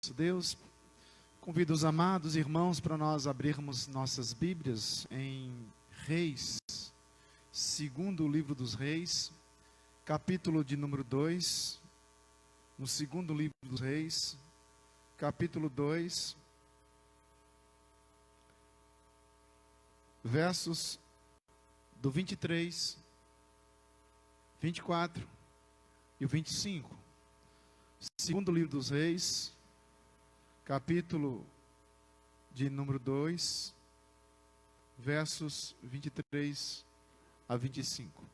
Deus, convido os amados irmãos para nós abrirmos nossas Bíblias em Reis, segundo livro dos Reis, capítulo de número 2, no segundo livro dos Reis, capítulo 2, versos do 23, 24 e o 25. Segundo livro dos Reis, capítulo de número 2, versos 23 a 25.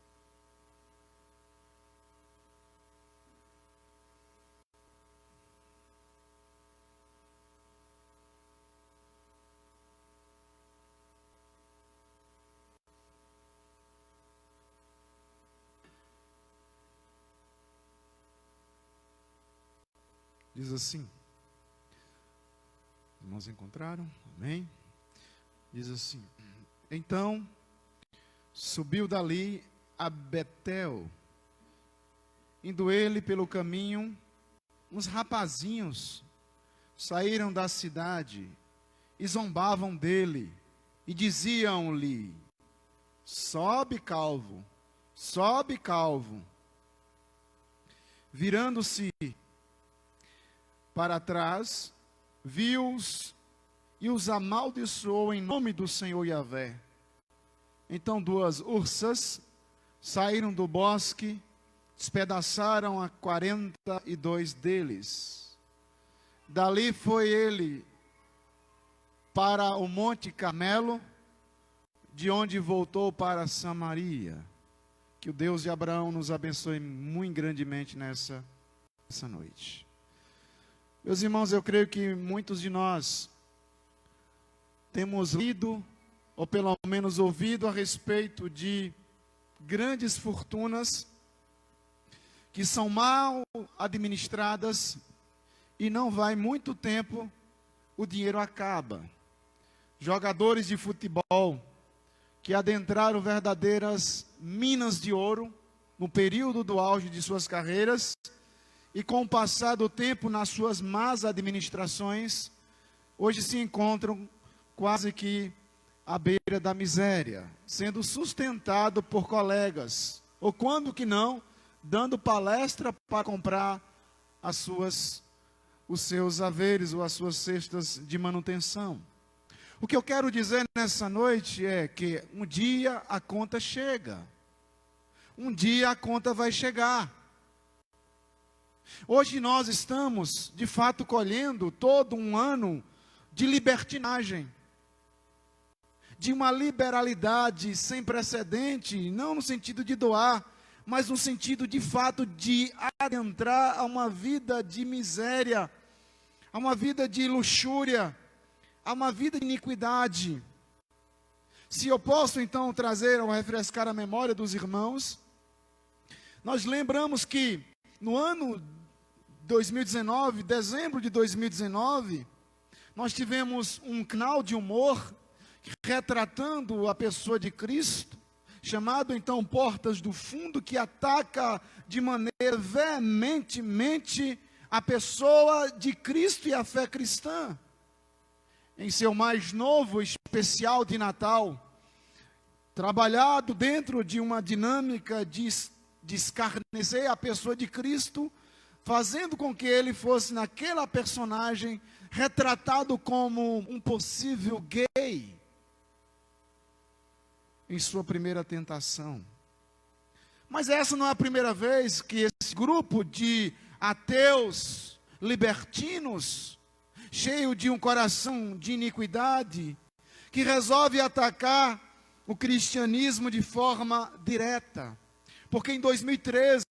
Diz assim, irmãos encontraram? Amém? Diz assim, então subiu dali a Betel, indo ele pelo caminho, uns rapazinhos saíram da cidade e zombavam dele, e diziam-lhe, sobe calvo, sobe calvo. Virando-se para trás, viu-os e os amaldiçoou em nome do Senhor Yahvé. Então 2 ursas saíram do bosque, despedaçaram a 42 deles. Dali foi ele para o Monte Carmelo, de onde voltou para Samaria. Que o Deus de Abraão nos abençoe muito grandemente nessa noite. Meus irmãos, eu creio que muitos de nós temos lido, ou pelo menos ouvido a respeito de grandes fortunas que são mal administradas e não vai muito tempo, o dinheiro acaba. Jogadores de futebol que adentraram verdadeiras minas de ouro no período do auge de suas carreiras, e com o passar do tempo nas suas más administrações, hoje se encontram quase que à beira da miséria, sendo sustentado por colegas, ou quando que não, dando palestra para comprar os seus haveres ou as suas cestas de manutenção. O que eu quero dizer nessa noite é que um dia a conta chega, um dia a conta vai chegar. Hoje nós estamos, de fato, colhendo todo um ano de libertinagem, de uma liberalidade sem precedente, não no sentido de doar, mas no sentido, de fato, de adentrar a uma vida de miséria, a uma vida de luxúria, a uma vida de iniquidade. Se eu posso, então, trazer ou refrescar a memória dos irmãos, nós lembramos que no ano 2019, dezembro de 2019, nós tivemos um canal de humor retratando a pessoa de Cristo, chamado então Portas do Fundo, que ataca de maneira veementemente a pessoa de Cristo e a fé cristã. Em seu mais novo especial de Natal, trabalhado dentro de uma dinâmica de escarnecer a pessoa de Cristo, fazendo com que ele fosse naquela personagem retratado como um possível gay em sua primeira tentação. Mas essa não é a primeira vez que esse grupo de ateus libertinos, cheio de um coração de iniquidade, que resolve atacar o cristianismo de forma direta. Porque em 2013,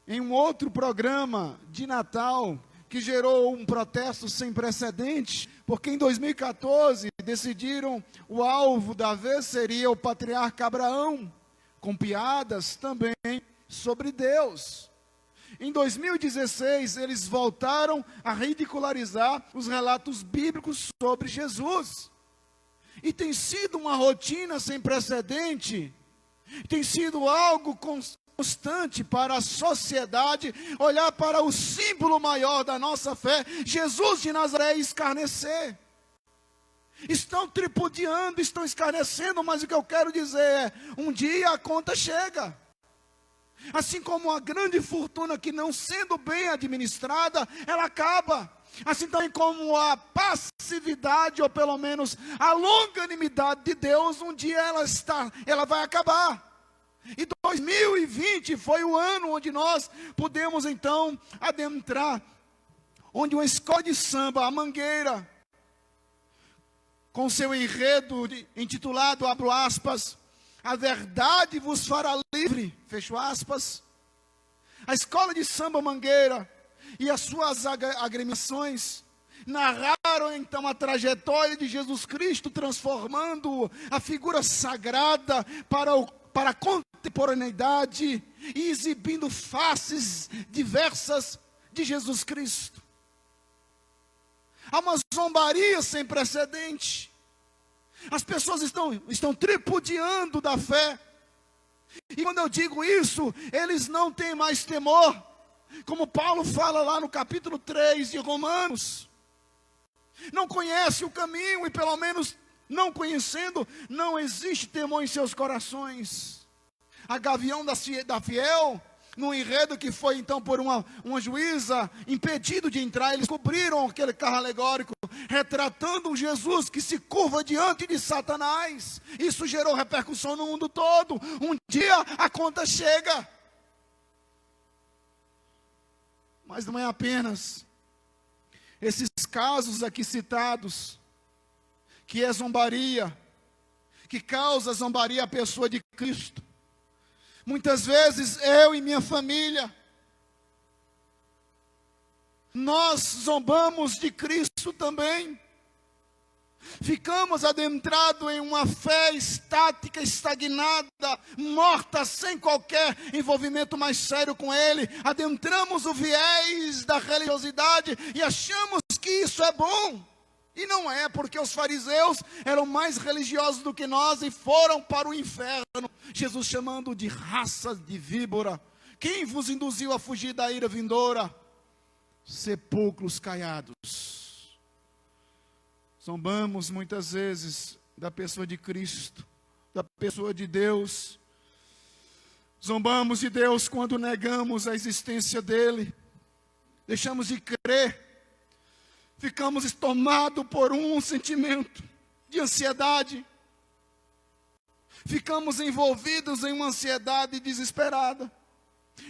em um outro programa de Natal, que gerou um protesto sem precedentes, porque em 2014 decidiram o alvo da vez seria o patriarca Abraão, com piadas também sobre Deus. Em 2016, eles voltaram a ridicularizar os relatos bíblicos sobre Jesus. E tem sido uma rotina sem precedente, tem sido algo constante para a sociedade olhar para o símbolo maior da nossa fé, Jesus de Nazaré, e escarnecer. Estão tripudiando, estão escarnecendo, mas o que eu quero dizer é, um dia a conta chega. Assim como a grande fortuna que não sendo bem administrada, ela acaba. Assim também como a passividade, ou pelo menos a longanimidade de Deus, um dia ela vai acabar. E 2020 foi o ano onde nós pudemos então adentrar, onde uma escola de samba, a Mangueira, com seu enredo intitulado, abro aspas, a verdade vos fará livre, fecho aspas. A escola de samba Mangueira e as suas agremiações narraram então a trajetória de Jesus Cristo, transformando a figura sagrada para a contemporaneidade e exibindo faces diversas de Jesus Cristo. Há uma zombaria sem precedente. As pessoas estão tripudiando da fé. E quando eu digo isso, eles não têm mais temor. Como Paulo fala lá no capítulo 3 de Romanos. Não conhece o caminho e pelo menos não conhecendo, não existe temor em seus corações. A Gavião da Fiel, num enredo que foi então por uma juíza impedido de entrar, eles cobriram aquele carro alegórico, retratando um Jesus que se curva diante de Satanás. Isso gerou repercussão no mundo todo. Um dia a conta chega. Mas não é apenas esses casos aqui citados, que é zombaria, que causa zombaria à pessoa de Cristo. Muitas vezes eu e minha família, nós zombamos de Cristo também. Ficamos adentrados em uma fé estática, estagnada, morta, sem qualquer envolvimento mais sério com Ele. Adentramos o viés da religiosidade e achamos que isso é bom. E não é, porque os fariseus eram mais religiosos do que nós e foram para o inferno. Jesus chamando de raça de víbora. Quem vos induziu a fugir da ira vindoura? Sepulcros caiados. Zombamos muitas vezes da pessoa de Cristo, da pessoa de Deus. Zombamos de Deus quando negamos a existência dEle. Deixamos de crer. Ficamos tomados por um sentimento de ansiedade. Ficamos envolvidos em uma ansiedade desesperada.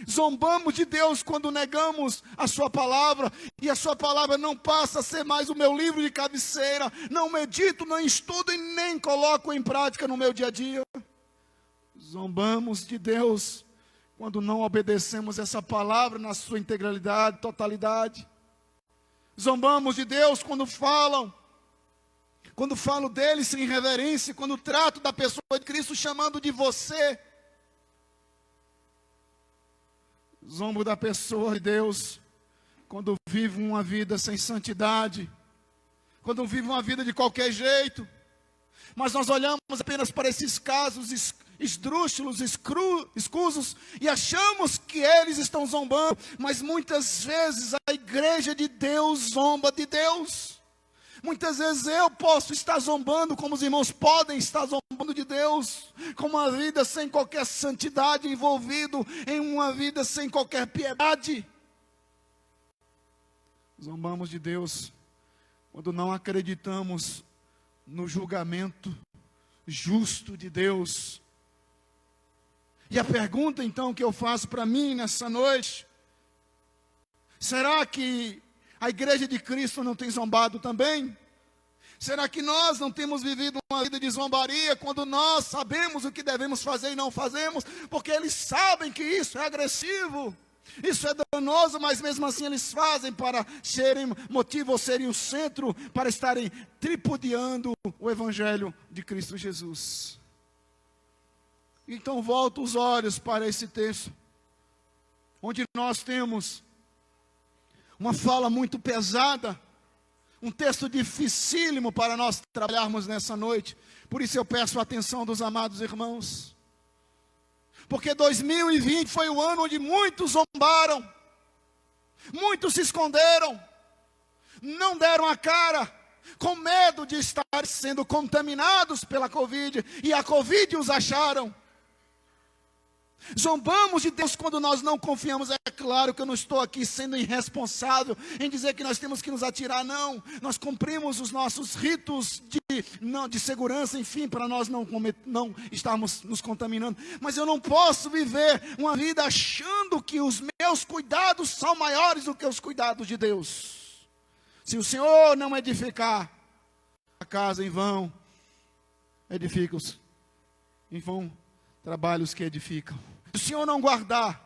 Zombamos de Deus quando negamos a sua palavra. E a sua palavra não passa a ser mais o meu livro de cabeceira. Não medito, não estudo e nem coloco em prática no meu dia a dia. Zombamos de Deus quando não obedecemos essa palavra na sua integralidade, totalidade. Zombamos de Deus quando falo dele sem reverência, quando trato da pessoa de Cristo chamando de você. Zombo da pessoa de Deus quando vive uma vida sem santidade, quando vive uma vida de qualquer jeito. Mas nós olhamos apenas para esses casos esdrúxulos, escusos, e achamos que eles estão zombando, mas muitas vezes a igreja de Deus zomba de Deus. Muitas vezes eu posso estar zombando, como os irmãos podem estar zombando de Deus, com uma vida sem qualquer santidade, envolvido em uma vida sem qualquer piedade. Zombamos de Deus quando não acreditamos no julgamento justo de Deus. E a pergunta então que eu faço para mim nessa noite: será que a igreja de Cristo não tem zombado também? Será que nós não temos vivido uma vida de zombaria quando nós sabemos o que devemos fazer e não fazemos? Porque eles sabem que isso é agressivo, isso é danoso, mas mesmo assim eles fazem para serem motivo ou serem o centro para estarem tripudiando o Evangelho de Cristo Jesus. Então volto os olhos para esse texto, onde nós temos uma fala muito pesada, um texto dificílimo para nós trabalharmos nessa noite. Por isso eu peço a atenção dos amados irmãos. Porque 2020 foi o ano onde muitos zombaram, muitos se esconderam, não deram a cara, com medo de estar sendo contaminados pela Covid, e a Covid os acharam. Zombamos de Deus quando nós não confiamos. É claro que eu não estou aqui sendo irresponsável em dizer que nós temos que nos atirar, não. Nós cumprimos os nossos ritos de segurança, enfim, para nós não estarmos nos contaminando. Mas eu não posso viver uma vida achando que os meus cuidados são maiores do que os cuidados de Deus. Se o Senhor não edificar a casa, em vão edifica-os, em vão trabalhos que edificam. Se o Senhor não guardar,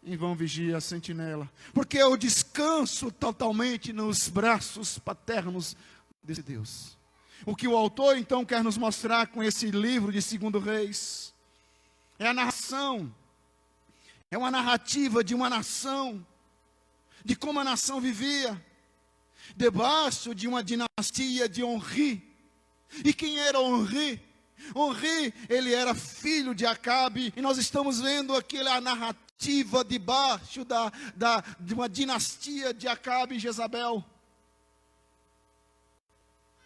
em vão vigia a sentinela. Porque eu descanso totalmente nos braços paternos desse Deus. O que o autor então quer nos mostrar com esse livro de 2 Reis é a narração, é uma narrativa de uma nação, de como a nação vivia debaixo de uma dinastia de Onri. E quem era Onri? Onri, ele era filho de Acabe, e nós estamos vendo aqui a narrativa debaixo de uma dinastia de Acabe e Jezabel.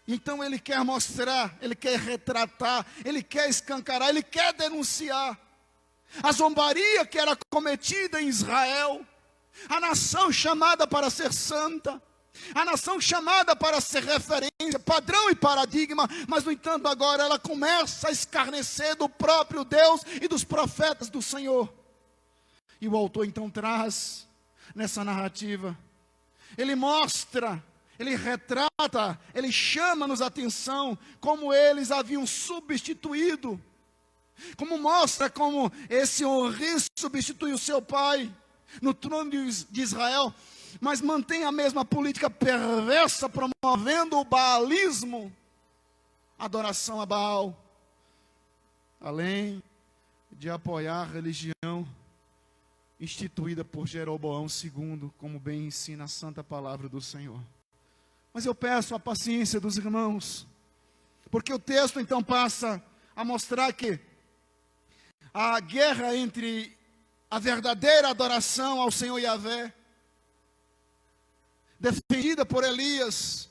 Então ele quer mostrar, ele quer retratar, ele quer escancarar, ele quer denunciar a zombaria que era cometida em Israel, a nação chamada para ser santa, a nação chamada para ser referência, padrão e paradigma, mas no entanto agora ela começa a escarnecer do próprio Deus e dos profetas do Senhor. E o autor então traz nessa narrativa, ele mostra, ele retrata, ele chama-nos a atenção como eles haviam substituído, como mostra como esse Onri substituiu seu pai no trono de Israel, mas mantém a mesma política perversa, promovendo o baalismo, adoração a Baal, além de apoiar a religião instituída por Jeroboão II, como bem ensina a santa palavra do Senhor. Mas eu peço a paciência dos irmãos, porque o texto então passa a mostrar que a guerra entre a verdadeira adoração ao Senhor Yahvé, defendida por Elias,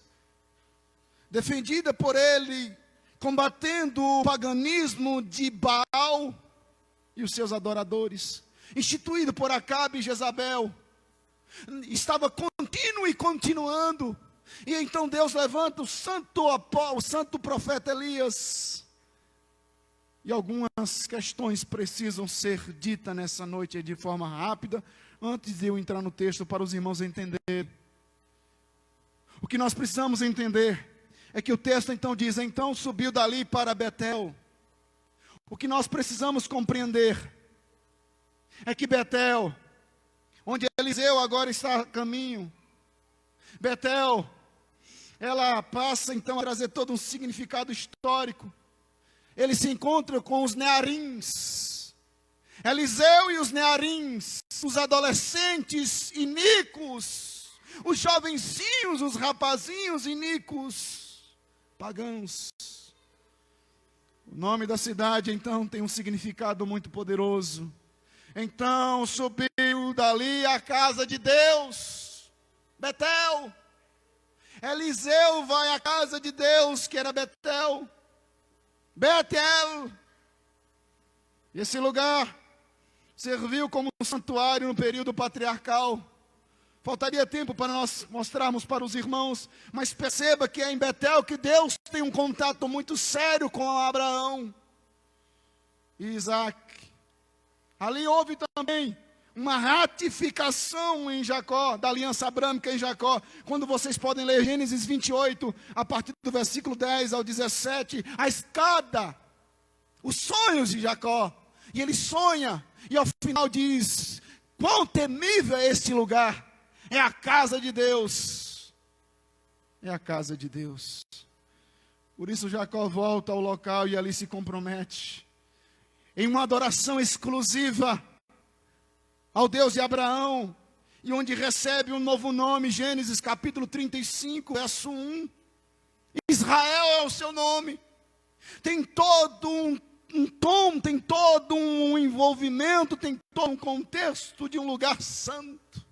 defendida por ele, combatendo o paganismo de Baal e os seus adoradores, instituído por Acabe e Jezabel, estava contínuo e continuando. E então Deus levanta o santo profeta Elias. E algumas questões precisam ser ditas nessa noite de forma rápida, antes de eu entrar no texto para os irmãos entenderem. O que nós precisamos entender é que o texto então diz, então subiu dali para Betel. O que nós precisamos compreender é que Betel, onde Eliseu agora está a caminho, Betel, ela passa então a trazer todo um significado histórico. Ele se encontra com os Nearins, Eliseu e os Nearins, os adolescentes iníquos, os jovencinhos, os rapazinhos iníquos, pagãos. O nome da cidade então tem um significado muito poderoso. Então subiu dali a casa de Deus, Betel. Eliseu vai à casa de Deus, que era Betel. Betel. Esse lugar serviu como um santuário no período patriarcal. Faltaria tempo para nós mostrarmos para os irmãos, mas perceba que é em Betel que Deus tem um contato muito sério com Abraão e Isaac. Ali houve também uma ratificação em Jacó, da aliança abrâmica em Jacó, quando vocês podem ler Gênesis 28, a partir do versículo 10 ao 17, a escada, os sonhos de Jacó, e ele sonha, e ao final diz, quão temível é este lugar, é a casa de Deus, é a casa de Deus. Por isso Jacó volta ao local e ali se compromete, em uma adoração exclusiva, ao Deus de Abraão, e onde recebe um novo nome, Gênesis capítulo 35, verso 1. Israel é o seu nome. Tem todo um um tom, tem todo um envolvimento, tem todo um contexto de um lugar santo.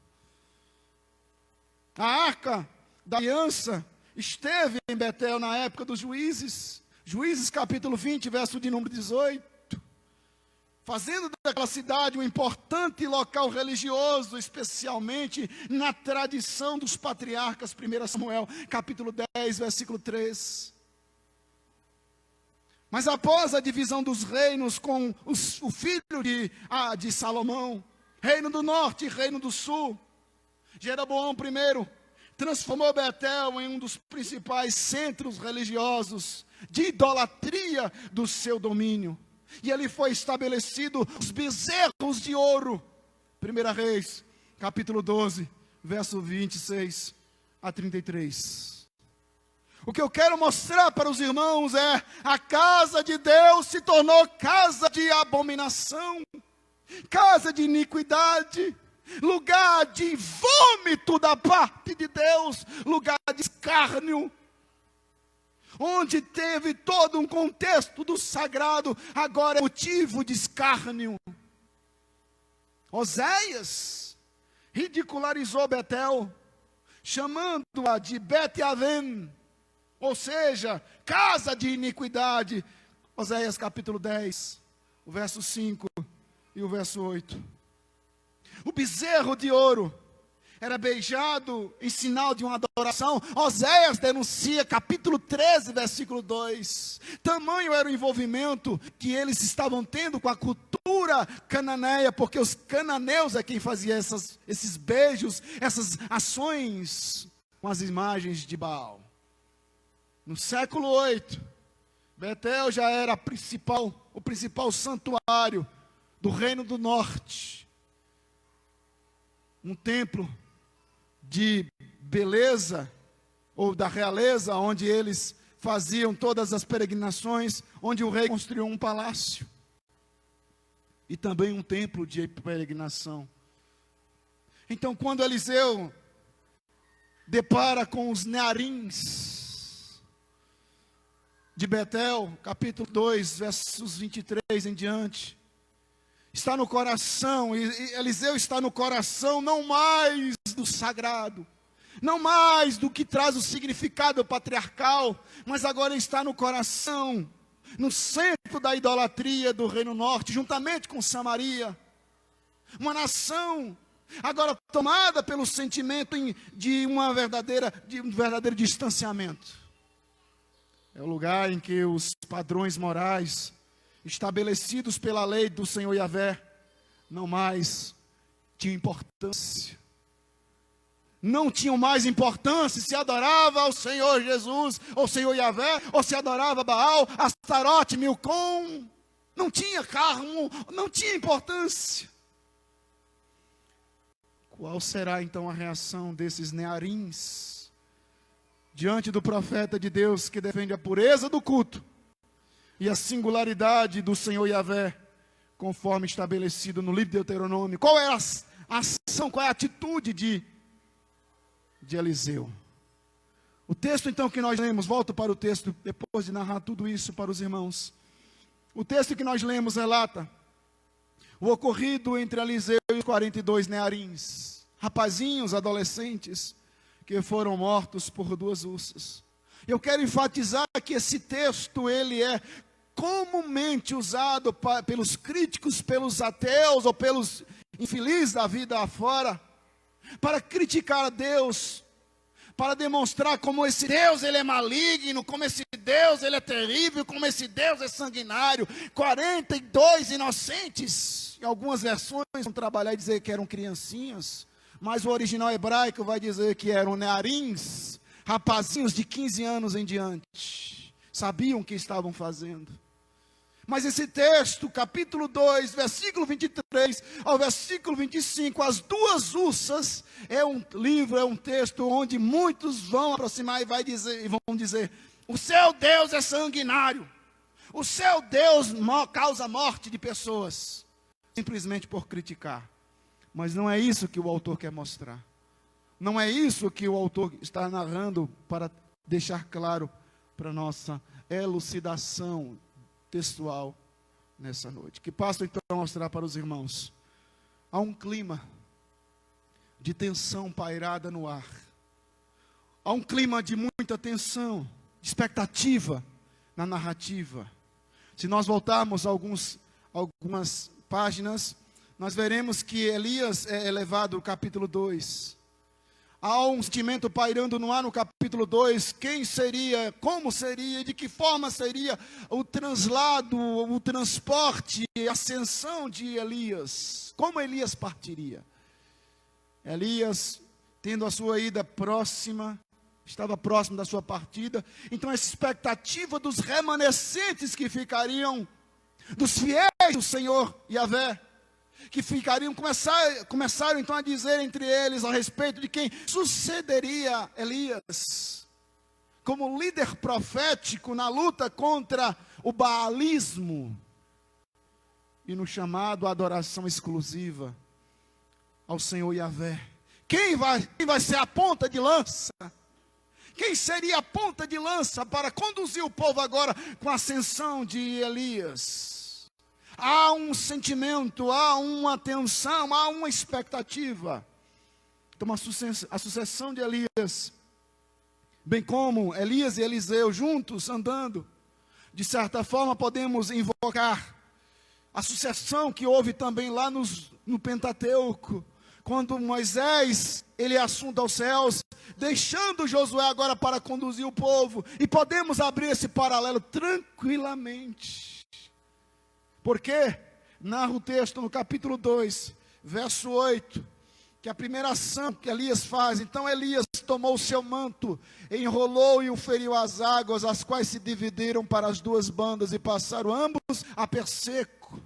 A arca da aliança esteve em Betel na época dos juízes. Juízes capítulo 20, verso de número 18. Fazendo daquela cidade um importante local religioso, especialmente na tradição dos patriarcas. 1 Samuel capítulo 10, versículo 3. Mas após a divisão dos reinos com o filho de Salomão, reino do norte e reino do sul, Jeroboão I transformou Betel em um dos principais centros religiosos de idolatria do seu domínio. E ali foi estabelecido os bezerros de ouro. 1 Reis, capítulo 12, verso 26 a 33. O que eu quero mostrar para os irmãos é: a casa de Deus se tornou casa de abominação, casa de iniquidade, lugar de vômito da parte de Deus, lugar de escárnio. Onde teve todo um contexto do sagrado, agora é motivo de escárnio. Oséias ridicularizou Betel, chamando-a de Bet-Aven, ou seja, casa de iniquidade. Oséias capítulo 10, o verso 5 e o verso 8. O bezerro de ouro era beijado em sinal de uma adoração. Oséias denuncia, capítulo 13, versículo 2. Tamanho era o envolvimento que eles estavam tendo com a cultura cananeia, porque os cananeus é quem fazia esses beijos, essas ações com as imagens de Baal. No século 8, Betel já era o principal santuário do reino do norte. Um templo de beleza, ou da realeza, onde eles faziam todas as peregrinações, onde o rei construiu um palácio, e também um templo de peregrinação. Então, quando Eliseu depara com os nearins de Betel, capítulo 2, versos 23 em diante, está no coração, e Eliseu está no coração não mais do sagrado, não mais do que traz o significado patriarcal, mas agora está no coração, no centro da idolatria do reino norte, juntamente com Samaria. Uma nação agora tomada pelo sentimento de um verdadeiro distanciamento. É o lugar em que os padrões morais estabelecidos pela lei do Senhor Yahvé não mais tinham importância. Não tinham mais importância se adorava ao Senhor Jesus, ou Senhor Yahvé, ou se adorava Baal, Astarote, Milcom. Não tinha carro, não tinha importância. Qual será então a reação desses nearins diante do profeta de Deus que defende a pureza do culto e a singularidade do Senhor Yahvé, conforme estabelecido no livro de Deuteronômio? Qual é a ação, qual é a atitude de Eliseu? O texto então que nós lemos, volto para o texto, depois de narrar tudo isso para os irmãos. O texto que nós lemos relata o ocorrido entre Eliseu e os 42 nearins, rapazinhos, adolescentes, que foram mortos por 2 ursas. Eu quero enfatizar que esse texto, ele é comumente usado pelos críticos, pelos ateus ou pelos infelizes da vida afora, para criticar a Deus, para demonstrar como esse Deus ele é maligno, como esse Deus ele é terrível, como esse Deus é sanguinário. 42 inocentes, em algumas versões vão trabalhar e dizer que eram criancinhas, mas o original hebraico vai dizer que eram nearins, rapazinhos de 15 anos em diante, sabiam o que estavam fazendo. Mas esse texto, capítulo 2, versículo 23 ao versículo 25, as 2 ursas, é um livro, é um texto onde muitos vão aproximar e vão dizer: o seu Deus é sanguinário, o seu Deus causa morte de pessoas, simplesmente por criticar. Mas não é isso que o autor quer mostrar. Não é isso que o autor está narrando para deixar claro para nossa elucidação textual. nessa noite. Que passo então mostrar para os irmãos. Há um clima de tensão pairada no ar. Há um clima de muita tensão, de expectativa na narrativa. Se nós voltarmos algumas páginas, nós veremos que Elias é elevado no capítulo 2. Há um sentimento pairando no ar no capítulo 2. Quem seria, como seria, de que forma seria o translado, o transporte, a ascensão de Elias. Como Elias partiria? Elias, tendo a sua ida próxima, estava próximo da sua partida. Então essa expectativa dos remanescentes que ficariam, dos fiéis do Senhor Yahvé, que ficariam, começaram então a dizer entre eles a respeito de quem sucederia Elias, como líder profético na luta contra o baalismo e no chamado à adoração exclusiva ao Senhor Yahvé. Quem vai ser a ponta de lança? Quem seria a ponta de lança para conduzir o povo agora com a ascensão de Elias? Há um sentimento, há uma tensão, há uma expectativa. Então a sucessão de Elias, bem como Elias e Eliseu juntos andando, de certa forma podemos invocar a sucessão que houve também lá no Pentateuco, quando Moisés, ele assunta aos céus, deixando Josué agora para conduzir o povo, e podemos abrir esse paralelo tranquilamente. Porque narra o texto no capítulo 2, verso 8, que a primeira ação que Elias faz, então Elias tomou o seu manto, enrolou e o feriu às águas, as quais se dividiram para as duas bandas e passaram ambos a pé seco.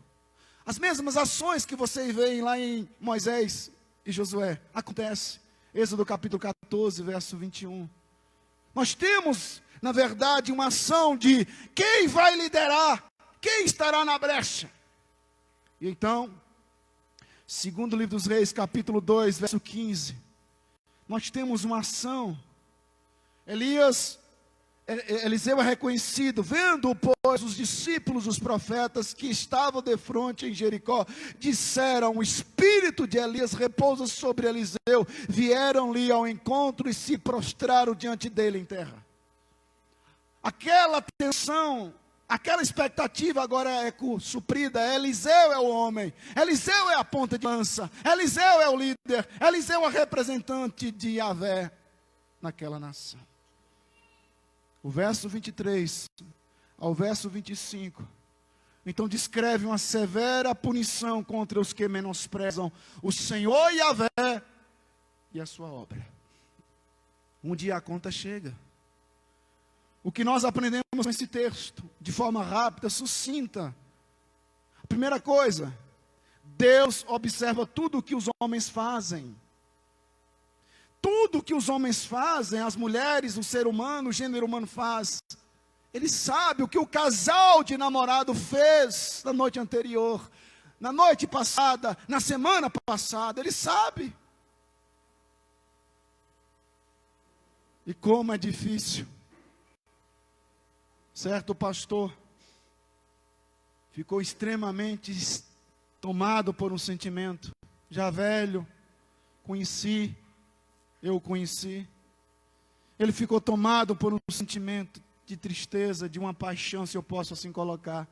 As mesmas ações que vocês veem lá em Moisés e Josué, acontece. Êxodo capítulo 14, verso 21. Nós temos, na verdade, uma ação de quem vai liderar, quem estará na brecha. E então, segundo o livro dos Reis, capítulo 2, verso 15, nós temos uma ação. Eliseu é reconhecido, vendo, pois, os discípulos, os profetas que estavam de frente em Jericó, disseram: o espírito de Elias repousa sobre Eliseu. Vieram-lhe ao encontro e se prostraram diante dele em terra. Aquela tensão, aquela expectativa agora é suprida. Eliseu é o homem, Eliseu é a ponta de lança, Eliseu é o líder, Eliseu é o representante de Yahvé naquela nação. O verso 23 ao verso 25, então descreve uma severa punição contra os que menosprezam o Senhor Yahvé e a sua obra. Um dia a conta chega. O que nós aprendemos nesse texto, de forma rápida, sucinta. A primeira coisa, Deus observa tudo o que os homens fazem. Tudo que os homens fazem, as mulheres, o ser humano, o gênero humano faz. Ele sabe o que o casal de namorado fez na noite anterior, na noite passada, na semana passada. Ele sabe. E como é difícil. Certo pastor ficou extremamente tomado por um sentimento. Já velho, eu o conheci. Ele ficou tomado por um sentimento de tristeza, de uma paixão, se eu posso assim colocar.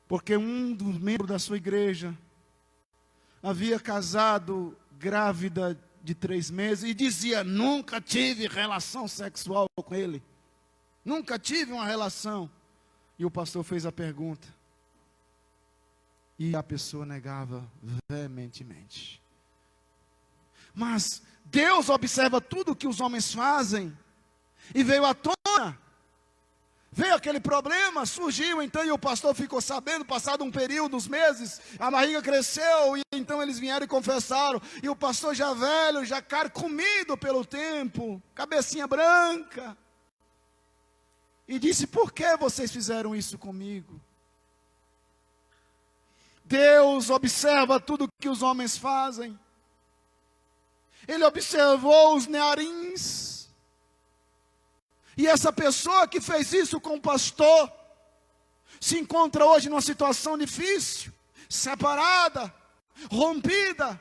Porque um dos membros da sua igreja havia casado grávida de 3 meses e dizia: nunca tive relação sexual com ele. Nunca tive uma relação. E o pastor fez a pergunta. E a pessoa negava veementemente. Mas Deus observa tudo o que os homens fazem. E veio à tona. Veio aquele problema, surgiu então, e o pastor ficou sabendo, passado um período, uns meses, a barriga cresceu, e então eles vieram e confessaram. E o pastor já velho, já carcomido pelo tempo, cabecinha branca, e disse: por que vocês fizeram isso comigo? Deus observa tudo que os homens fazem. Ele observou os nearins. E essa pessoa que fez isso com o pastor, se encontra hoje numa situação difícil, separada, rompida,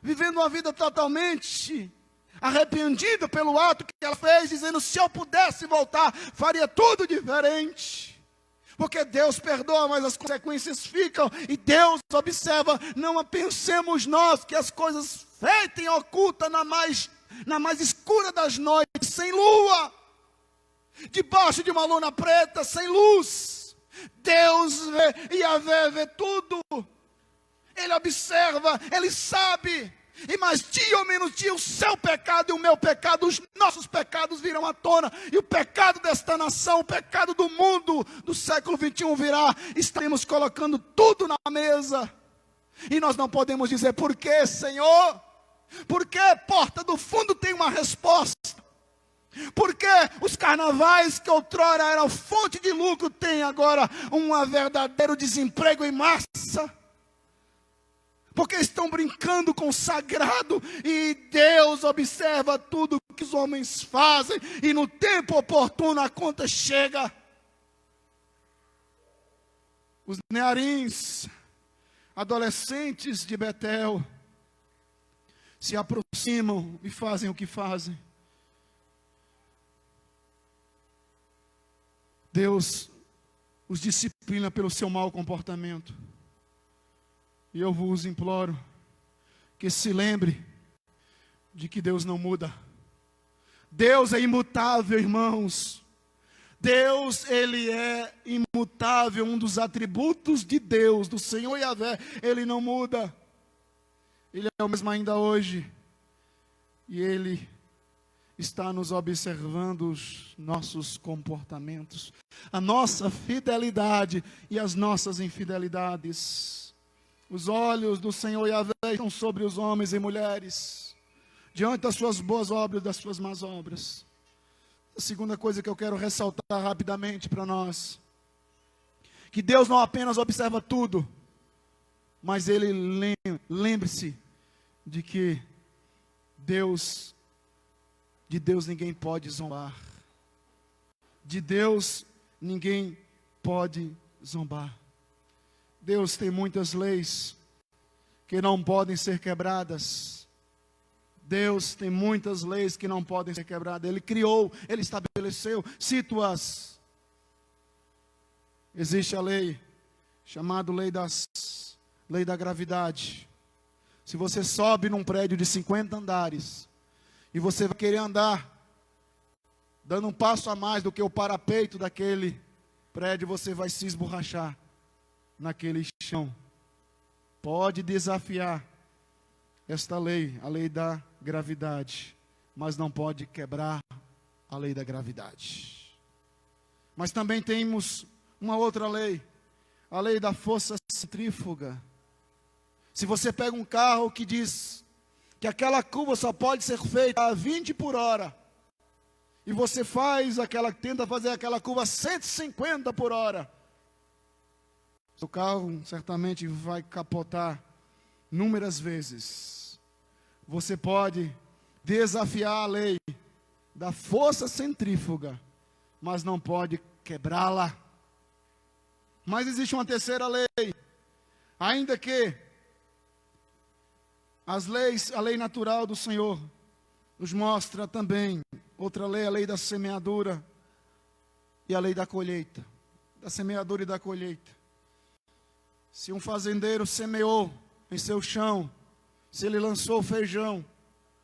vivendo uma vida totalmente arrependida pelo ato que ela fez, dizendo: se eu pudesse voltar, faria tudo diferente. Porque Deus perdoa, mas as consequências ficam, e Deus observa. Não pensemos nós que as coisas feitas em oculta na mais escura das noites, sem lua, debaixo de uma luna preta, sem luz, Deus vê, Yahvé vê tudo. Ele observa, Ele sabe. E mais dia ou menos dia, o seu pecado e o meu pecado, os nossos pecados virão à tona. E o pecado desta nação, o pecado do mundo, do século 21 virá. Estaremos colocando tudo na mesa. E nós não podemos dizer: por que, Senhor? Porque Porta do Fundo tem uma resposta. Porque os carnavais que outrora eram fonte de lucro têm agora um verdadeiro desemprego em massa. Porque estão brincando com o sagrado, e Deus observa tudo que os homens fazem, e no tempo oportuno a conta chega. Os nearins, adolescentes de Betel, se aproximam e fazem o que fazem. Deus os disciplina pelo seu mau comportamento. E eu vos imploro que se lembre de que Deus não muda. Deus é imutável, irmãos. Deus, Ele é imutável. Um dos atributos de Deus, do Senhor Yahvé, Ele não muda. Ele é o mesmo ainda hoje. E Ele está nos observando os nossos comportamentos, a nossa fidelidade e as nossas infidelidades. Os olhos do Senhor Yahvé estão sobre os homens e mulheres, diante das suas boas obras e das suas más obras. A segunda coisa que eu quero ressaltar rapidamente para nós, que Deus não apenas observa tudo, mas Ele lembre-se de que de Deus ninguém pode zombar. De Deus ninguém pode zombar. Deus tem muitas leis que não podem ser quebradas. Deus tem muitas leis que não podem ser quebradas. Ele criou, Ele estabeleceu. Cito-as. Existe a lei chamada lei da gravidade. Se você sobe num prédio de 50 andares e você vai querer andar dando um passo a mais do que o parapeito daquele prédio, você vai se esborrachar naquele chão. Pode desafiar esta lei, a lei da gravidade, mas não pode quebrar a lei da gravidade. Mas também temos uma outra lei, a lei da força centrífuga. Se você pega um carro que diz que aquela curva só pode ser feita a 20 por hora, e você tenta fazer aquela curva a 150 por hora, o carro certamente vai capotar inúmeras vezes. Você pode desafiar a lei da força centrífuga, mas não pode quebrá-la. Mas existe uma terceira lei, ainda que a lei natural do Senhor nos mostra também outra lei, a lei da semeadura e a lei da colheita, da semeadura e da colheita. Se um fazendeiro semeou em seu chão, se ele lançou feijão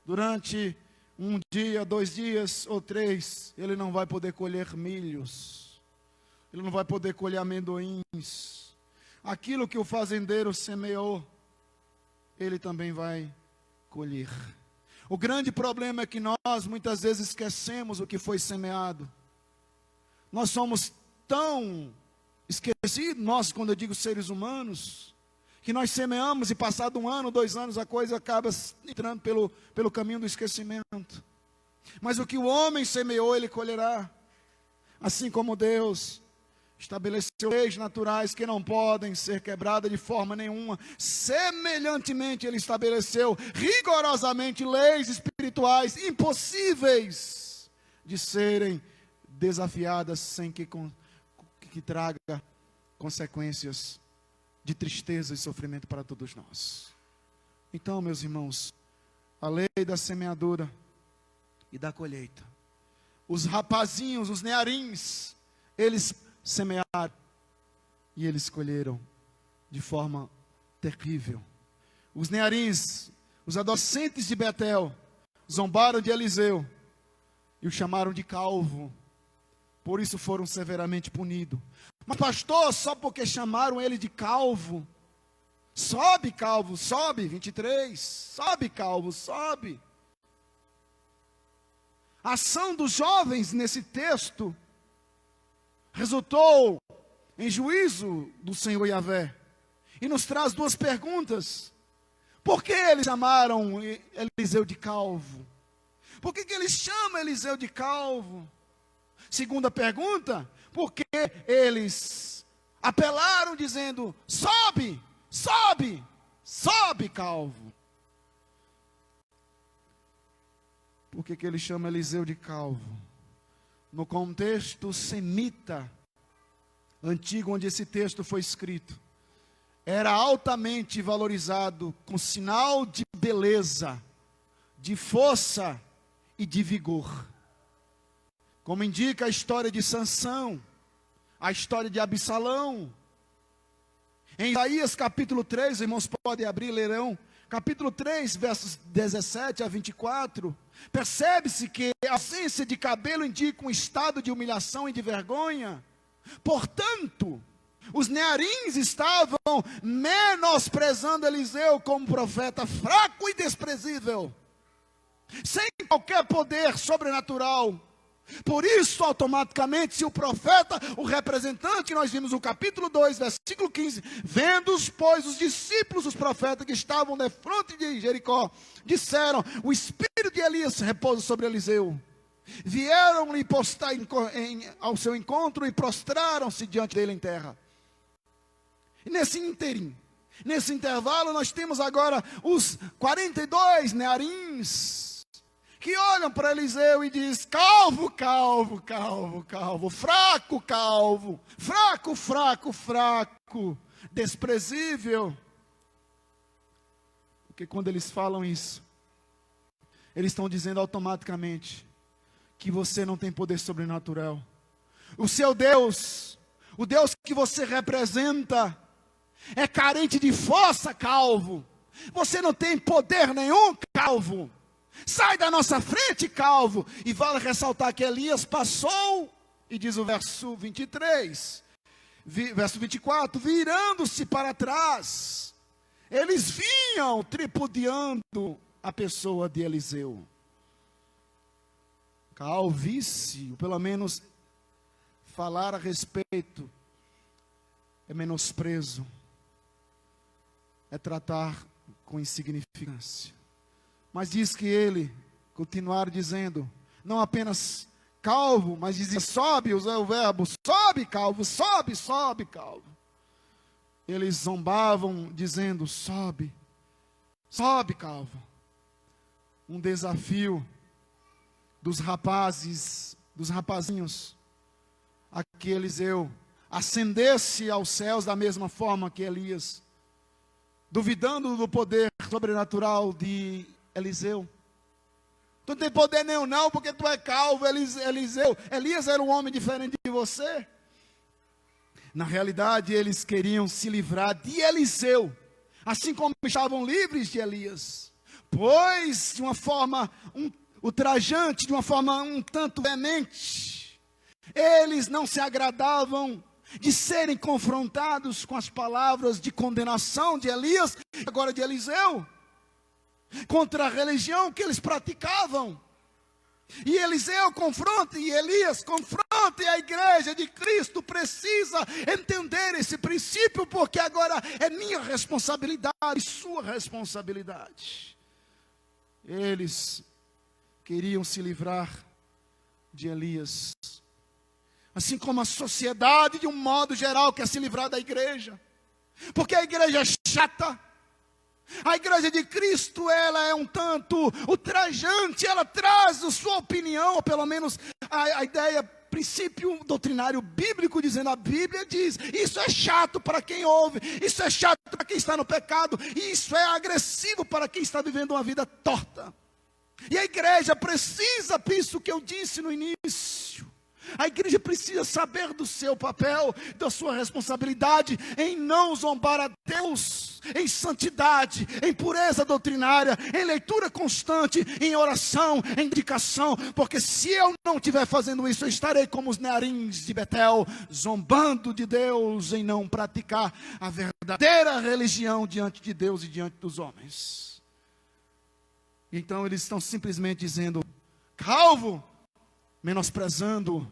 durante um dia, 2 dias ou 3, ele não vai poder colher milhos, ele não vai poder colher amendoins. Aquilo que o fazendeiro semeou, ele também vai colher. O grande problema é que nós muitas vezes esquecemos o que foi semeado. Nós somos tão esquecidos, nós, quando eu digo seres humanos, que nós semeamos e passado 1 ano, 2 anos, a coisa acaba entrando pelo caminho do esquecimento. Mas o que o homem semeou, ele colherá. Assim como Deus estabeleceu leis naturais que não podem ser quebradas de forma nenhuma, semelhantemente Ele estabeleceu rigorosamente leis espirituais impossíveis de serem desafiadas sem que que traga consequências de tristeza e sofrimento para todos nós. Então, meus irmãos, a lei da semeadura e da colheita. Os rapazinhos, os nearins, eles semearam e eles colheram de forma terrível. Os nearins, os adolescentes de Betel, zombaram de Eliseu e o chamaram de calvo. Por isso foram severamente punidos. Mas pastor, só porque chamaram ele de calvo, sobe calvo, sobe, 23, sobe calvo, sobe. A ação dos jovens nesse texto resultou em juízo do Senhor Yahvé. E nos traz duas perguntas. Por que eles chamaram Eliseu de calvo? Por que eles chamam Eliseu de calvo? Segunda pergunta, por que eles apelaram dizendo, sobe, sobe, sobe calvo? Por que ele chama Eliseu de calvo? No contexto semita antigo onde esse texto foi escrito, era altamente valorizado com sinal de beleza, de força e de vigor. Como indica a história de Sansão, a história de Absalão. Em Isaías capítulo 3, irmãos podem abrir e lerão, capítulo 3, versos 17 a 24, percebe-se que a ausência de cabelo indica um estado de humilhação e de vergonha. Portanto, os nearins estavam menosprezando Eliseu como profeta fraco e desprezível, sem qualquer poder sobrenatural. Por isso, automaticamente, se o profeta, o representante, que nós vimos no capítulo 2, versículo 15, vendo-os, pois, os discípulos dos profetas que estavam de frente de Jericó, disseram, o espírito de Elias repousa sobre Eliseu. Vieram-lhe ao seu encontro e prostraram-se diante dele em terra. E nesse intervalo, nós temos agora os 42 nearins, que olham para Eliseu e diz, calvo, calvo, calvo, calvo, fraco, calvo, fraco, fraco, fraco, desprezível. Porque quando eles falam isso, eles estão dizendo automaticamente que você não tem poder sobrenatural. O seu Deus, o Deus que você representa, é carente de força, calvo. Você não tem poder nenhum, calvo. Sai da nossa frente, calvo. E vale ressaltar que Elias passou, e diz o verso 23, verso 24, virando-se para trás, eles vinham tripudiando a pessoa de Eliseu. Calvície, ou pelo menos falar a respeito, é menosprezo, é tratar com insignificância. Mas diz que ele, continuaram dizendo, não apenas calvo, mas dizia, sobe, usa o verbo, sobe calvo, sobe, sobe calvo. Eles zombavam dizendo, sobe, sobe calvo. Um desafio dos rapazes, dos rapazinhos, a que Eliseu ascendesse aos céus da mesma forma que Elias, duvidando do poder sobrenatural de Eliseu. Tu não tem poder nenhum não, porque tu é calvo, Eliseu. Elias era um homem diferente de você. Na realidade, eles queriam se livrar de Eliseu, assim como estavam livres de Elias. Pois, de uma forma ultrajante, de uma forma um tanto veemente, eles não se agradavam de serem confrontados com as palavras de condenação de Elias, agora de Eliseu, contra a religião que eles praticavam. E Eliseu confronta, e Elias confronta, e a igreja de Cristo precisa entender esse princípio, porque agora é minha responsabilidade, sua responsabilidade. Eles queriam se livrar de Elias, assim como a sociedade de um modo geral quer se livrar da igreja, porque a igreja é chata. A igreja de Cristo, ela é um tanto ultrajante, ela traz a sua opinião, ou pelo menos a ideia princípio doutrinário bíblico, dizendo, a Bíblia diz, isso é chato para quem ouve, isso é chato para quem está no pecado, e isso é agressivo para quem está vivendo uma vida torta. E a igreja precisa, isso que eu disse no início, a igreja precisa saber do seu papel, da sua responsabilidade em não zombar a Deus, em santidade, em pureza doutrinária, em leitura constante, em oração, em dedicação, porque se eu não estiver fazendo isso, eu estarei como os nearins de Betel, zombando de Deus em não praticar a verdadeira religião diante de Deus e diante dos homens. Então eles estão simplesmente dizendo, calvo, menosprezando,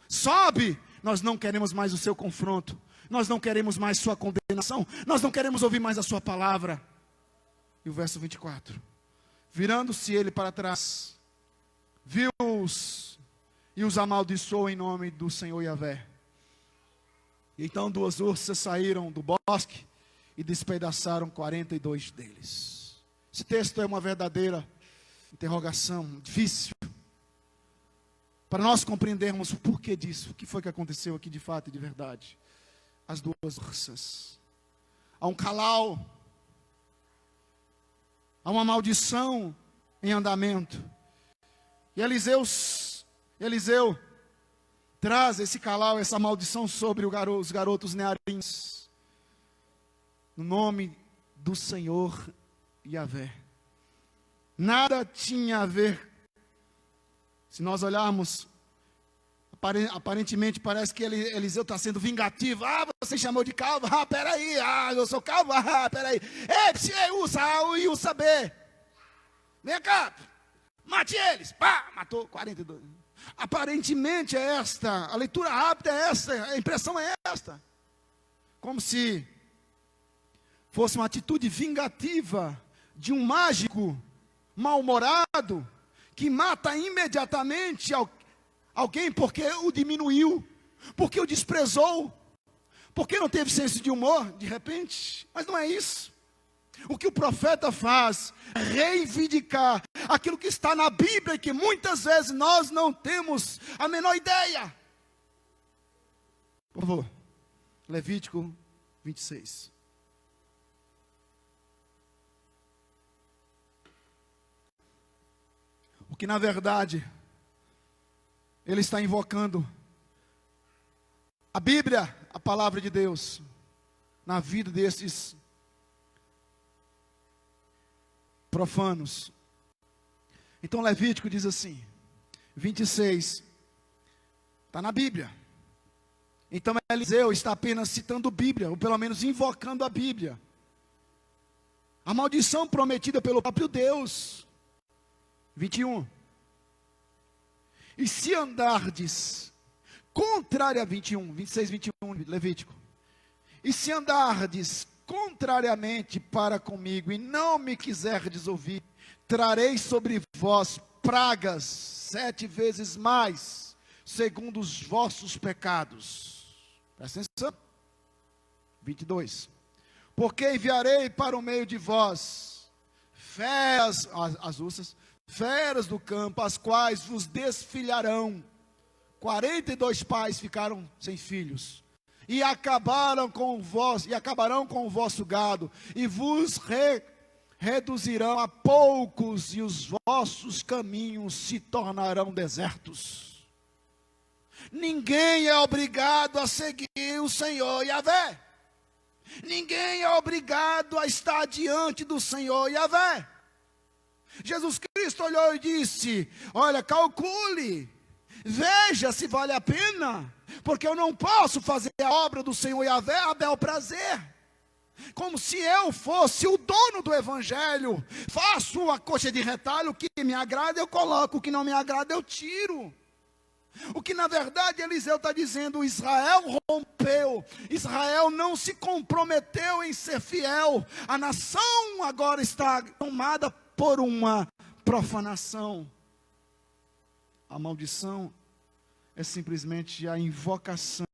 sobe, nós não queremos mais o seu confronto, nós não queremos mais sua condenação, nós não queremos ouvir mais a sua palavra. E o verso 24, virando-se ele para trás, viu-os e os amaldiçoou em nome do Senhor Yahvé. Então 2 ursas saíram do bosque e despedaçaram 42 deles. Esse texto é uma verdadeira interrogação, difícil, para nós compreendermos o porquê disso, o que foi que aconteceu aqui de fato e de verdade. As 2 ursas, há um calau, há uma maldição em andamento, e Eliseu traz esse calau, essa maldição sobre os garotos nearins, no nome do Senhor Yahvé. Nada tinha a ver. Se nós olharmos, aparentemente parece que Eliseu está sendo vingativo. Ah, você chamou de calvo? Ah, peraí. Ah, eu sou calvo? Ah, peraí. Ei, Usa A e Usa B. Vem cá, mate eles. Pá, matou 42. Aparentemente é esta, a leitura rápida é esta, a impressão é esta. Como se fosse uma atitude vingativa de um mágico mal-humorado que mata imediatamente alguém porque o diminuiu, porque o desprezou, porque não teve senso de humor, de repente. Mas não é isso. O que o profeta faz é reivindicar aquilo que está na Bíblia e que muitas vezes nós não temos a menor ideia. Por favor, Levítico 26. O que na verdade ele está invocando a Bíblia, a palavra de Deus, na vida desses profanos. Então Levítico diz assim, 26, está na Bíblia. Então Eliseu está apenas citando a Bíblia, ou pelo menos invocando a Bíblia. A maldição prometida pelo próprio Deus. 21. E se andardes contrária a 21, 26, 21, Levítico. E se andardes contrariamente para comigo e não me quiserdes ouvir, trarei sobre vós pragas 7 vezes mais, segundo os vossos pecados. Presta atenção. 22. Porque enviarei para o meio de vós feras, as ursas, feras do campo, as quais vos desfilharão. 42 pais ficaram sem filhos, e acabarão com o vosso gado, e vos reduzirão a poucos, e os vossos caminhos se tornarão desertos. Ninguém é obrigado a seguir o Senhor Yahvé. Ninguém é obrigado a estar diante do Senhor Yahvé. Jesus Cristo olhou e disse, olha, calcule, veja se vale a pena, porque eu não posso fazer a obra do Senhor Yahvé a bel prazer. Como se eu fosse o dono do evangelho. Faço uma coxa de retalho, o que me agrada eu coloco, o que não me agrada eu tiro. O que na verdade Eliseu está dizendo, Israel rompeu, Israel não se comprometeu em ser fiel, a nação agora está tomada por uma profanação. A maldição é simplesmente a invocação.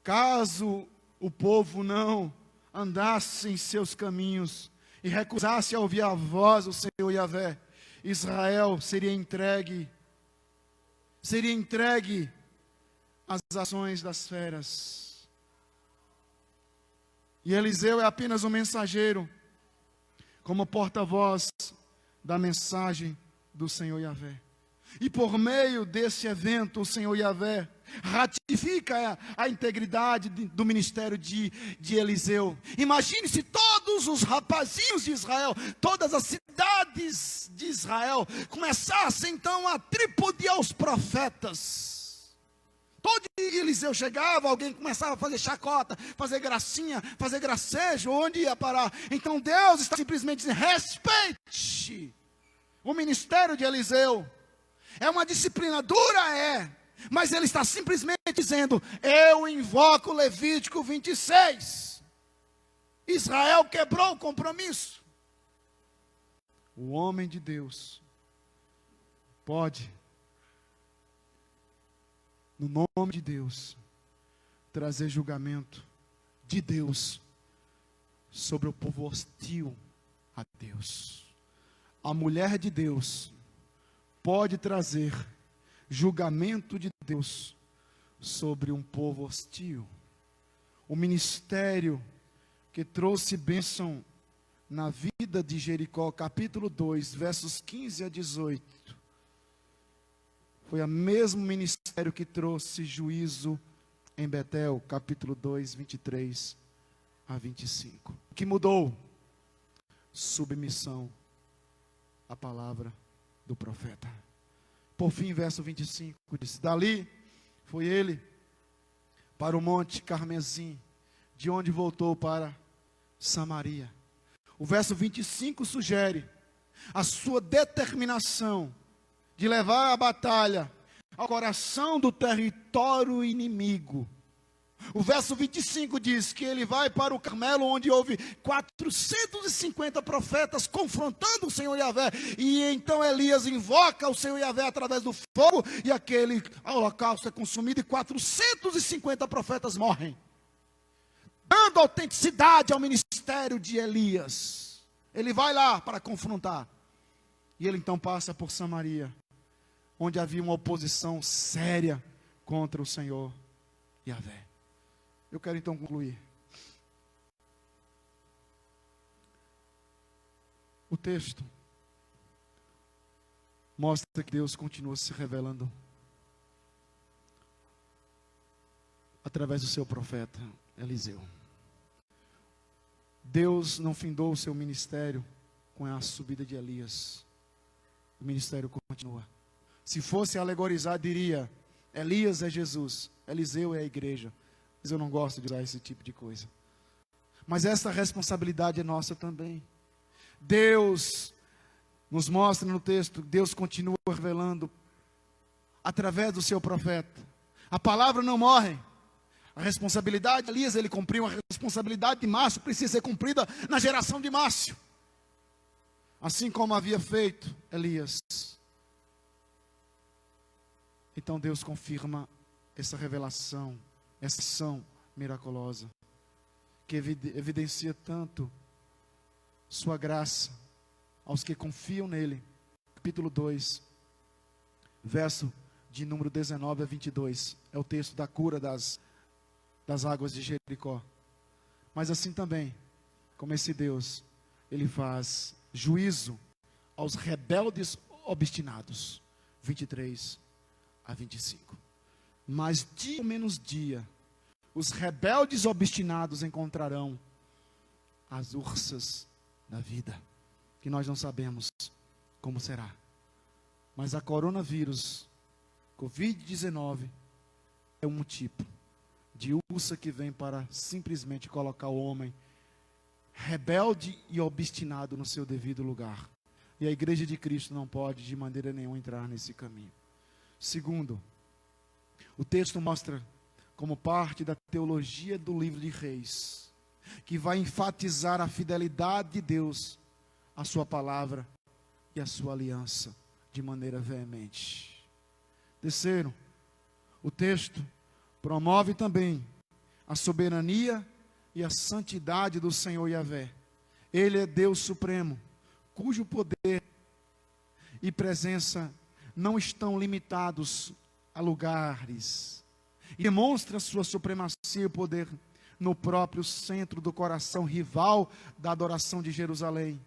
Caso o povo não andasse em seus caminhos e recusasse a ouvir a voz do Senhor Yahvé, Israel seria entregue seria entregue às ações das feras. E Eliseu é apenas um mensageiro, como porta-voz da mensagem do Senhor Yahvé. E por meio desse evento, o Senhor Yahvé ratifica a integridade do ministério de Eliseu. Imagine se todos os rapazinhos de Israel, todas as cidades de Israel, começassem então a tripudiar os profetas. Todo dia Eliseu chegava, alguém começava a fazer chacota, fazer gracinha, fazer gracejo, onde ia parar? Então Deus está simplesmente dizendo: respeite o ministério de Eliseu. É uma disciplina dura, mas ele está simplesmente dizendo: eu invoco Levítico 26. Israel quebrou o compromisso. O homem de Deus pode, no nome de Deus, trazer julgamento de Deus sobre o povo hostil a Deus. A mulher de Deus pode trazer julgamento de Deus sobre um povo hostil. O ministério que trouxe bênção na vida de Jericó, capítulo 2, versos 15 a 18, foi o mesmo ministério que trouxe juízo em Betel, capítulo 2, 23 a 25. O que mudou? Submissão à palavra do profeta. Por fim, verso 25 diz: dali foi ele para o monte Carmezim, de onde voltou para Samaria. O verso 25 sugere a sua determinação de levar a batalha ao coração do território inimigo. O verso 25 diz que ele vai para o Carmelo, onde houve 450 profetas confrontando o Senhor Yahvé. E então Elias invoca o Senhor Yahvé através do fogo, e aquele holocausto é consumido e 450 profetas morrem, dando autenticidade ao ministério de Elias. Ele vai lá para confrontar. E ele então passa por Samaria, onde havia uma oposição séria contra o Senhor Yahvé. Eu quero então concluir. O texto mostra que Deus continua se revelando através do seu profeta Eliseu. Deus não findou o seu ministério com a subida de Elias. O ministério continua. Se fosse alegorizar, diria: Elias é Jesus, Eliseu é a igreja. Mas eu não gosto de usar esse tipo de coisa. Mas essa responsabilidade é nossa também. Deus nos mostra no texto, Deus continua revelando através do seu profeta. A palavra não morre. A responsabilidade de Elias, ele cumpriu. A responsabilidade de Márcio precisa ser cumprida na geração de Márcio. Assim como havia feito Elias. Então Deus confirma essa revelação, essa ação miraculosa, que evidencia tanto sua graça aos que confiam nele. Capítulo 2, verso de número 19 a 22, é o texto da cura das águas de Jericó. Mas assim também, como esse Deus, ele faz juízo aos rebeldes obstinados. 23 a 25. Mas dia ou menos dia, os rebeldes obstinados encontrarão as ursas da vida, que nós não sabemos como será. Mas a coronavírus, Covid-19, é um tipo de ursa que vem para simplesmente colocar o homem rebelde e obstinado no seu devido lugar. E a igreja de Cristo não pode de maneira nenhuma entrar nesse caminho. Segundo, o texto mostra como parte da teologia do livro de Reis, que vai enfatizar a fidelidade de Deus à sua palavra e à sua aliança de maneira veemente. Terceiro, o texto promove também a soberania e a santidade do Senhor Yahvé. Ele é Deus supremo, cujo poder e presença não estão limitados a lugares e demonstra sua supremacia e poder no próprio centro do coração rival da adoração de Jerusalém,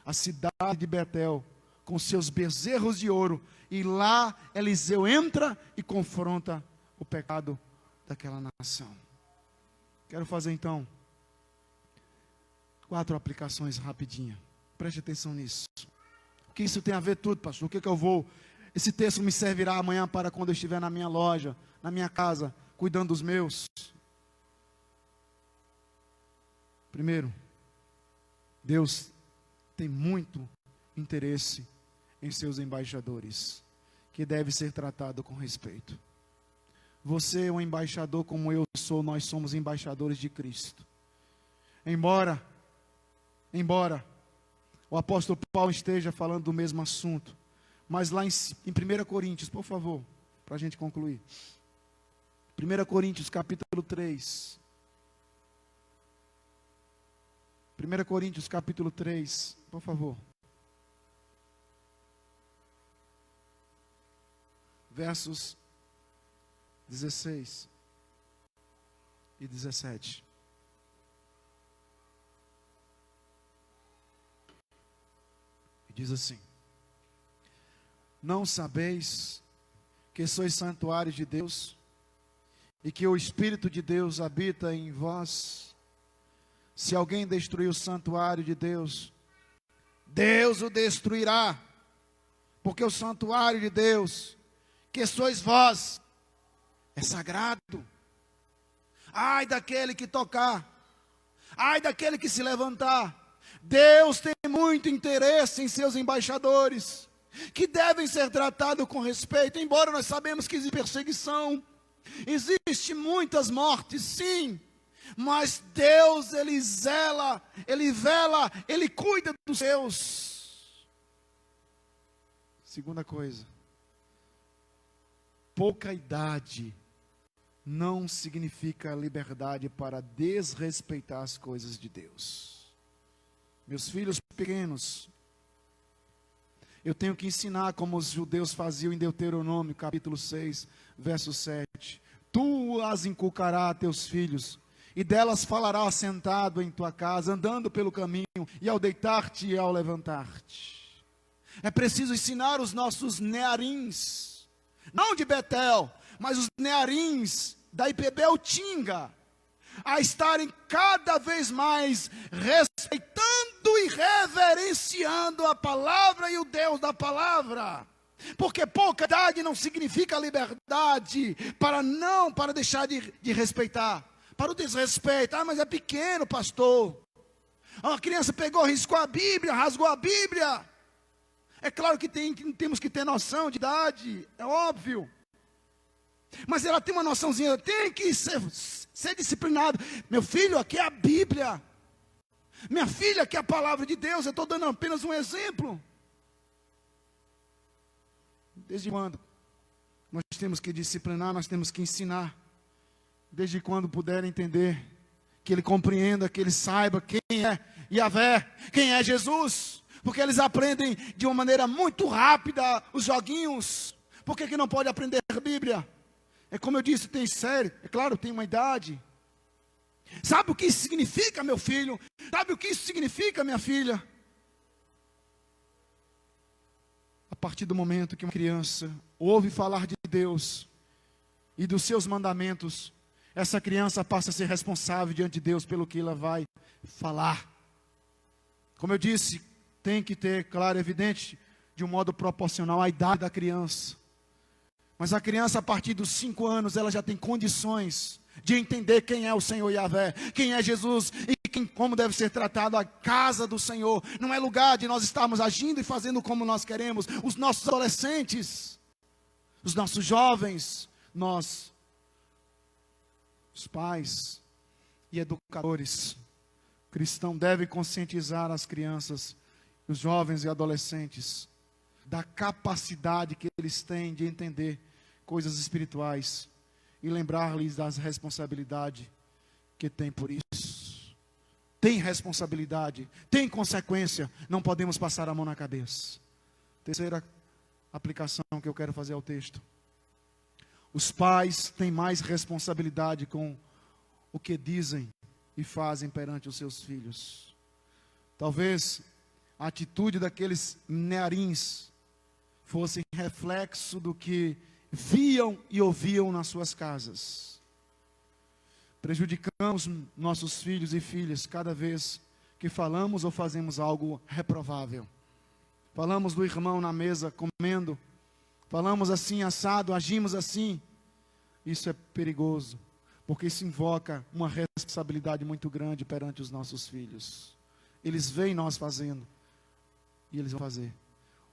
a cidade de Betel, com seus bezerros de ouro. E lá Eliseu entra e confronta o pecado daquela nação. Quero fazer então 4 aplicações rapidinho. Preste atenção nisso. O que isso tem a ver tudo, pastor? O que eu vou... Esse texto me servirá amanhã para quando eu estiver na minha loja, na minha casa, cuidando dos meus. Primeiro, Deus tem muito interesse em seus embaixadores, que deve ser tratado com respeito. Você é um embaixador como eu sou, nós somos embaixadores de Cristo. Embora o apóstolo Paulo esteja falando do mesmo assunto, mas lá em 1 Coríntios, por favor, para a gente concluir. 1 Coríntios capítulo 3. 1 Coríntios capítulo 3, por favor. Versos 16 e 17. Diz assim: não sabeis que sois santuário de Deus e que o Espírito de Deus habita em vós? Se alguém destruir o santuário de Deus, Deus o destruirá, porque o santuário de Deus, que sois vós, é sagrado. Ai daquele que tocar, ai daquele que se levantar. Deus tem muito interesse em seus embaixadores, que devem ser tratados com respeito, embora nós sabemos que existe perseguição, existe muitas mortes, sim, mas Deus, Ele zela, Ele vela, Ele cuida dos seus. Segunda coisa, pouca idade não significa liberdade para desrespeitar as coisas de Deus. Meus filhos pequenos, eu tenho que ensinar como os judeus faziam em Deuteronômio, capítulo 6, verso 7. Tu as inculcarás a teus filhos, e delas falarás sentado em tua casa, andando pelo caminho, e ao deitar-te e ao levantar-te. É preciso ensinar os nossos nearins, não de Betel, mas os nearins da IPB Utinga, a estarem cada vez mais respeitando e reverenciando a palavra e o Deus da palavra. Porque pouca idade não significa liberdade para deixar de respeitar, para o desrespeito. Ah, mas é pequeno, pastor. A criança pegou, riscou a Bíblia, rasgou a Bíblia. É claro que temos que ter noção de idade, é óbvio. Mas ela tem uma noçãozinha, tem que ser disciplinado. Meu filho, aqui é a Bíblia. Minha filha, aqui é a palavra de Deus. Eu estou dando apenas um exemplo. Desde quando nós temos que disciplinar, nós temos que ensinar. Desde quando puder entender, que ele compreenda, que ele saiba quem é Yahvé, quem é Jesus. Porque eles aprendem de uma maneira muito rápida os joguinhos. Por que não pode aprender a Bíblia? É como eu disse, tem série, é claro, tem uma idade. Sabe o que isso significa, meu filho? Sabe o que isso significa, minha filha? A partir do momento que uma criança ouve falar de Deus e dos seus mandamentos, essa criança passa a ser responsável diante de Deus pelo que ela vai falar. Como eu disse, tem que ter, claro, evidente, de um modo proporcional à idade da criança. Mas a criança, a partir dos 5 anos, ela já tem condições de entender quem é o Senhor Yahvé, quem é Jesus e como deve ser tratado a casa do Senhor. Não é lugar de nós estarmos agindo e fazendo como nós queremos. Os nossos adolescentes, os nossos jovens, nós, os pais e educadores cristãos, devem conscientizar as crianças, os jovens e adolescentes, da capacidade que eles têm de entender coisas espirituais e lembrar-lhes das responsabilidades que tem por isso. Tem responsabilidade, tem consequência, não podemos passar a mão na cabeça. Terceira aplicação que eu quero fazer ao texto. Os pais têm mais responsabilidade com o que dizem e fazem perante os seus filhos. Talvez a atitude daqueles nearins fosse reflexo do que viam e ouviam nas suas casas. Prejudicamos nossos filhos e filhas cada vez que falamos ou fazemos algo reprovável. Falamos do irmão na mesa comendo, falamos assim assado, agimos assim. Isso é perigoso, porque isso invoca uma responsabilidade muito grande perante os nossos filhos. Eles veem nós fazendo e eles vão fazer.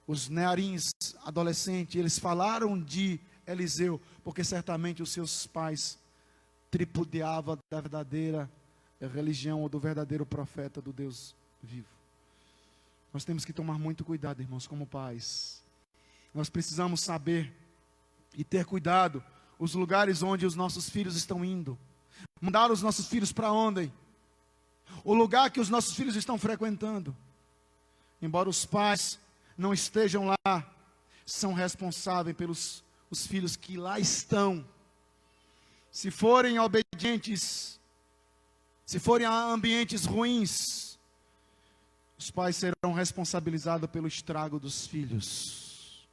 Os nearins, adolescentes, eles falaram de Eliseu, porque certamente os seus pais tripudiavam da verdadeira religião ou do verdadeiro profeta do Deus vivo. Nós temos que tomar muito cuidado, irmãos, como pais. Nós precisamos saber e ter cuidado os lugares onde os nossos filhos estão indo. Mandar os nossos filhos para onde? O lugar que os nossos filhos estão frequentando. Embora os pais não estejam lá, são responsáveis pelos os filhos que lá estão. Se forem obedientes, se forem a ambientes ruins, os pais serão responsabilizados pelo estrago dos filhos.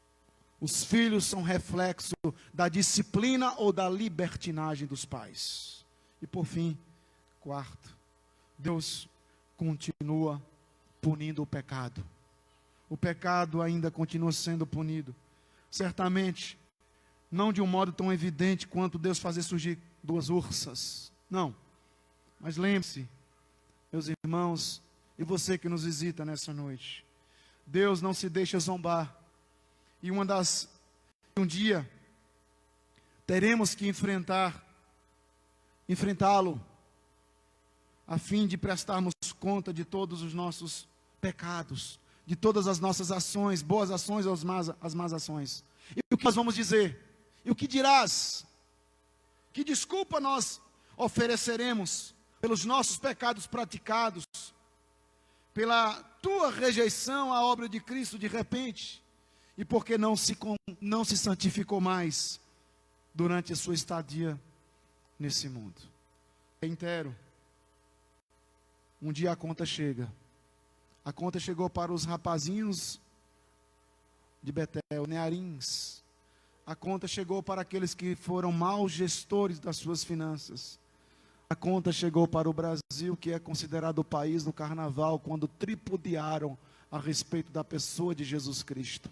Os filhos são reflexo da disciplina ou da libertinagem dos pais. E por fim, quarto, Deus continua punindo o pecado. O pecado ainda continua sendo punido. Certamente, não de um modo tão evidente quanto Deus fazer surgir duas ursas. Não. Mas lembre-se, meus irmãos, e você que nos visita nessa noite, Deus não se deixa zombar. E um dia teremos que enfrentá-lo, a fim de prestarmos conta de todos os nossos pecados, de todas as nossas ações, boas ações ou as más ações. E o que nós vamos dizer? E o que dirás? Que desculpa nós ofereceremos pelos nossos pecados praticados, pela tua rejeição à obra de Cristo de repente, e porque não se santificou mais durante a sua estadia nesse mundo. Reitero, um dia a conta chega. A conta chegou para os rapazinhos de Betel, nearins. A conta chegou para aqueles que foram maus gestores das suas finanças. A conta chegou para o Brasil, que é considerado o país no carnaval, quando tripudiaram a respeito da pessoa de Jesus Cristo.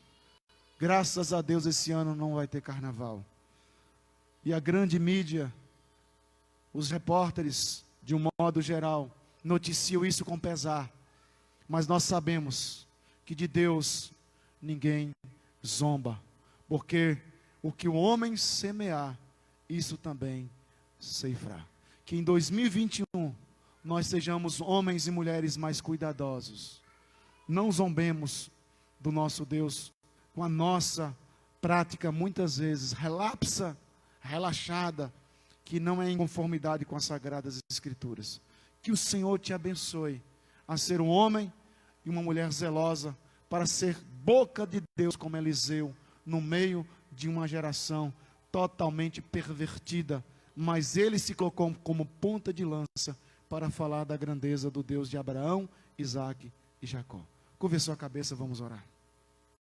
Graças a Deus esse ano não vai ter carnaval. E a grande mídia, os repórteres, de um modo geral, noticiam isso com pesar. Mas nós sabemos que de Deus ninguém zomba, porque o que o homem semear, isso também ceifrá. Que em 2021 nós sejamos homens e mulheres mais cuidadosos. Não zombemos do nosso Deus com a nossa prática muitas vezes relapsa, relaxada, que não é em conformidade com as Sagradas Escrituras. Que o Senhor te abençoe a ser um homem e uma mulher zelosa para ser boca de Deus como Eliseu, no meio de uma geração totalmente pervertida, mas ele se colocou como ponta de lança para falar da grandeza do Deus de Abraão, Isaque e Jacó. Curve sua cabeça, vamos orar.